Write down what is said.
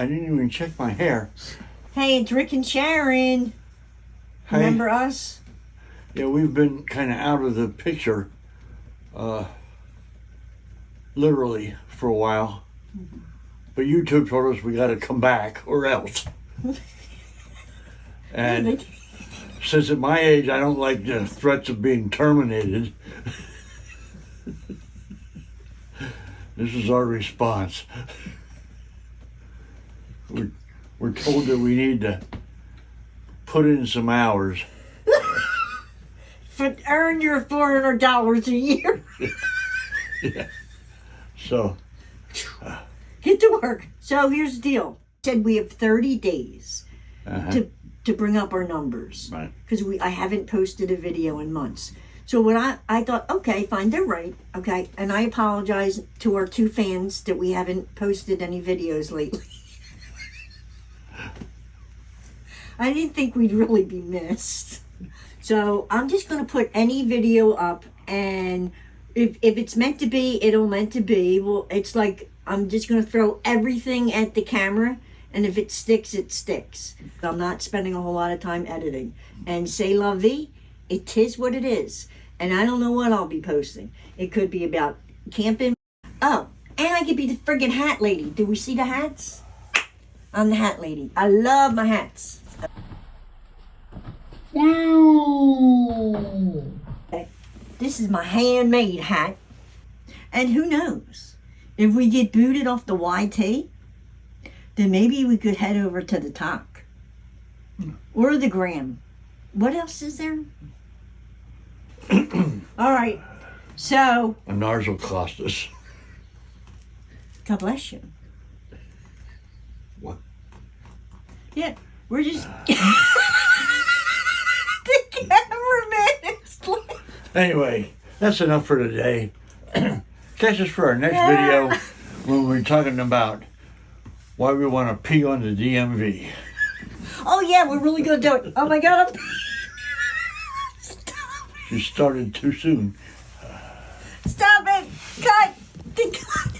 I didn't even check my hair. Hey, it's Rick and Sharon. Hey. Remember us? Yeah, we've been kind of out of the picture, literally, for a while. But YouTube told us we got to come back or else. And since at my age I don't like the threats of being terminated, this is our response. We're told that we need to put in some hours. Earn your $400 a year. Yeah. So. Get to work. So here's the deal. Said we have 30 days to bring up our numbers. Right. Because I haven't posted a video in months. So when I thought, okay, fine, they're right. Okay. And I apologize to our 2 fans that we haven't posted any videos lately. I didn't think we'd really be missed. So I'm just going to put any video up, and if it's meant to be, it'll meant to be. Well, it's like I'm just going to throw everything at the camera, and if it sticks, it sticks. I'm not spending a whole lot of time editing. And say la vie, it is what it is. And I don't know what I'll be posting. It could be about camping. Oh, and I could be the friggin' hat lady. Do we see the hats? I'm the hat lady. I love my hats. Okay. This is my handmade hat. And who knows? If we get booted off the YT, then maybe we could head over to the talk. Or the gram. What else is there? All right. So. And ours will cost us. God bless you. What? Yeah, we're just. The cameraman is like. Anyway, that's enough for today. Catch us for our next video when we're talking about why we want to pee on the DMV. Oh yeah, we're really gonna do it. Oh my God. Stop. You started too soon. Stop it. Cut. Cut.